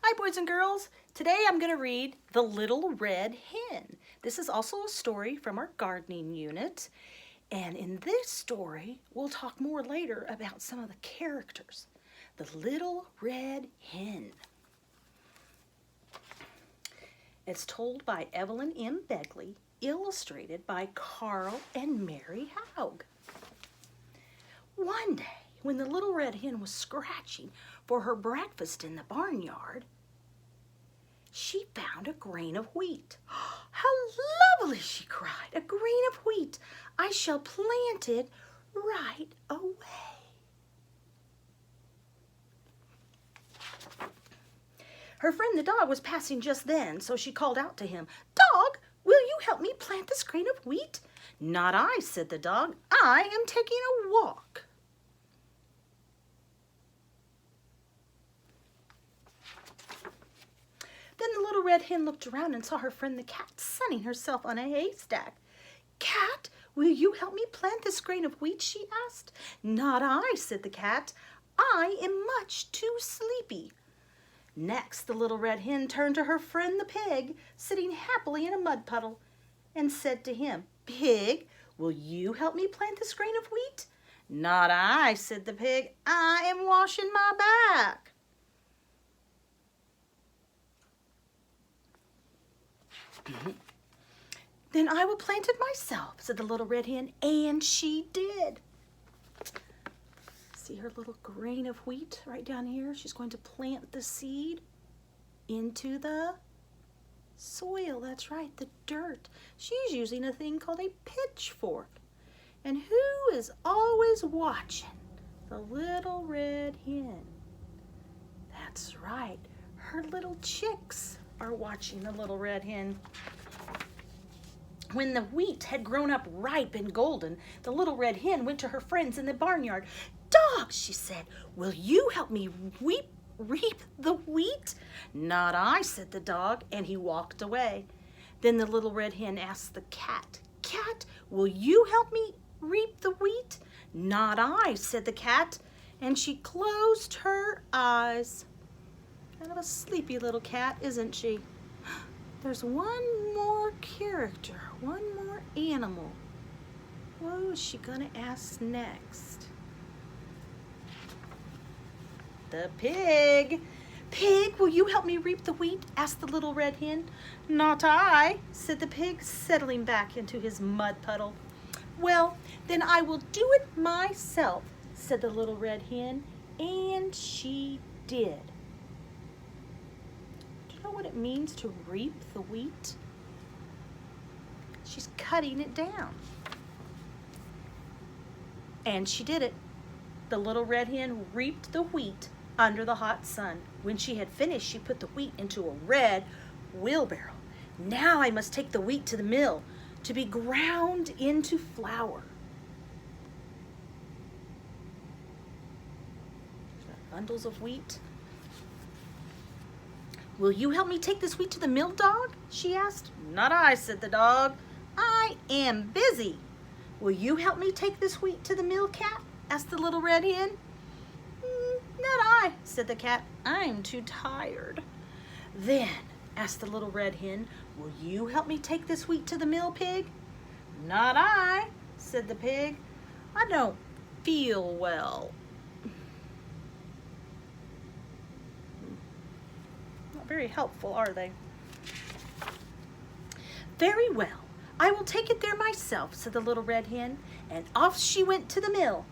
Hi boys and girls, today I'm going to read The Little Red Hen. This is also a story from our gardening unit, and in this story we'll talk more later about some of the characters. The Little Red Hen. It's told by Evelyn M. Begley, illustrated by Carl and Mary Haug. One day, when the Little Red Hen was scratching for her breakfast in the barnyard, she found a grain of wheat. "How lovely!" she cried. "A grain of wheat! I shall plant it right away." Her friend the dog was passing just then, so she called out to him, "Dog, will you help me plant this grain of wheat?" "Not I," said the dog. "I am taking a walk." Then the Little Red Hen looked around and saw her friend the cat sunning herself on a haystack. "Cat, will you help me plant this grain of wheat?" she asked. "Not I," said the cat. "I am much too sleepy." Next, the Little Red Hen turned to her friend the pig, sitting happily in a mud puddle, and said to him, "Pig, will you help me plant this grain of wheat?" "Not I," said the pig. "I am washing my back." "Then I will plant it myself," said the Little Red Hen, and she did. See her little grain of wheat right down here? She's going to plant the seed into the soil. That's right, the dirt. She's using a thing called a pitchfork. And who is always watching? The Little Red Hen. That's right, her little chicks are watching the Little Red Hen. When the wheat had grown up ripe and golden, the Little Red Hen went to her friends in the barnyard. "Dogs," she said, "will you help me reap the wheat?" "Not I," said the dog, and he walked away. Then the Little Red Hen asked the cat, "Cat, will you help me reap the wheat?" "Not I," said the cat, and she closed her eyes. Kind of a sleepy little cat, isn't she? There's one more character, one more animal. What is she gonna ask next? The pig. "Pig, will you help me reap the wheat?" asked the Little Red Hen. "Not I," said the pig, settling back into his mud puddle. "Well, then I will do it myself," said the Little Red Hen, and she did. Do you know what it means to reap the wheat? She's cutting it down. And she did it. The Little Red Hen reaped the wheat under the hot sun. When she had finished, she put the wheat into a red wheelbarrow. "Now I must take the wheat to the mill to be ground into flour." Bundles of wheat. "Will you help me take this wheat to the mill, dog?" she asked. "Not I," said the dog. "I am busy." "Will you help me take this wheat to the mill, cat?" asked the Little Red Hen. "Not I," said the cat. "I'm too tired." "Then," asked the Little Red Hen, "will you help me take this wheat to the mill, pig?" "Not I," said the pig. "I don't feel well." Not very helpful, are they? "Very well, I will take it there myself," said the Little Red Hen, and off she went to the mill.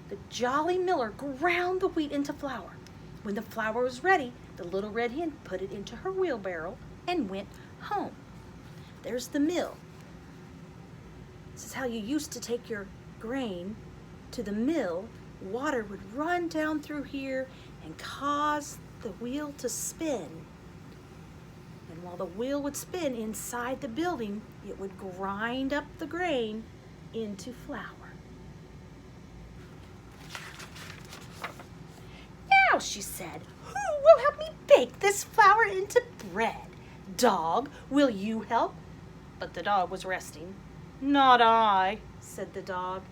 The jolly miller ground the wheat into flour. When the flour was ready, the Little Red Hen put it into her wheelbarrow and went home. There's the mill. This is how you used to take your grain to the mill. Water would run down through here and cause the wheel to spin. And while the wheel would spin inside the building, it would grind up the grain into flour. "Now," she said, "who will help me bake this flour into bread? Dog, will you help?" But the dog was resting. "Not I," said the dog.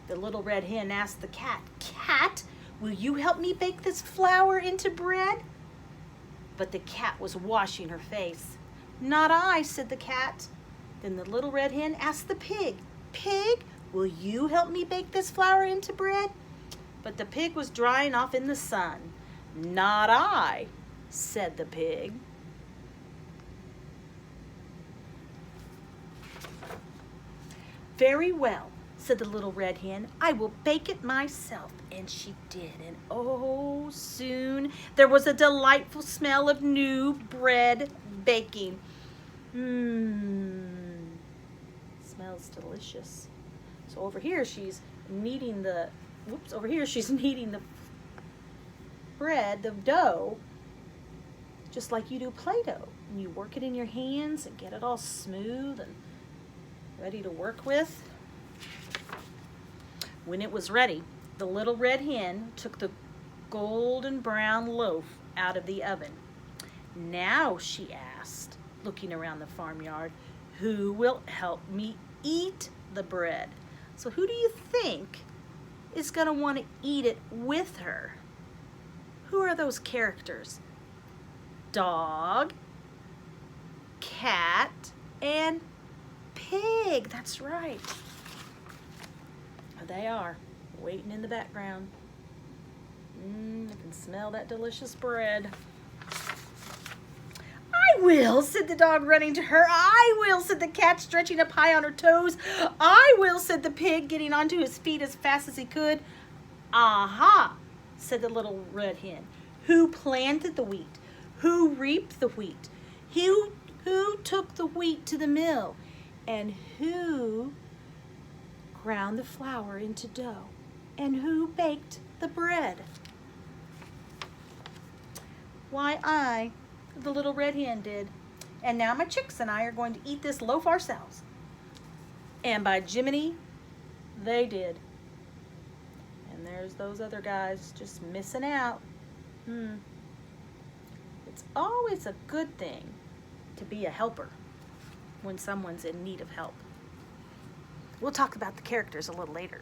The Little Red Hen asked the cat, "Cat, will you help me bake this flour into bread?" but the cat was washing her face. "Not I," said the cat. Then the little red hen asked the pig, "Pig, will you help me bake this flour into bread?" But the pig was drying off in the sun. "Not I," said the pig. "Very well," said the little red hen. "I will bake it myself." And she did. And oh, soon there was a delightful smell of new bread baking. Smells delicious. So over here she's kneading the bread, the dough, just like you do Play-Doh. And you work it in your hands and get it all smooth and ready to work with. When it was ready, the little red hen took the golden brown loaf out of the oven. "Now," she asked, looking around the farmyard, "who will help me eat the bread?" So who do you think is going to want to eat it with her? Who are those characters? Dog, cat, and pig. That's right. There they are, waiting in the background. I can smell that delicious bread. "I will," said the dog, running to her. "I will," said the cat, stretching up high on her toes. "I will," said the pig, getting onto his feet as fast as he could. "Aha," said the little red hen. "Who planted the wheat? Who reaped the wheat? Who took the wheat to the mill? And who ground the flour into dough? And who baked the bread?" "Why, I, the little red hen, did. And now my chicks and I are going to eat this loaf ourselves." And by Jiminy, they did. And there's those other guys just missing out. It's always a good thing to be a helper when someone's in need of help. We'll talk about the characters a little later.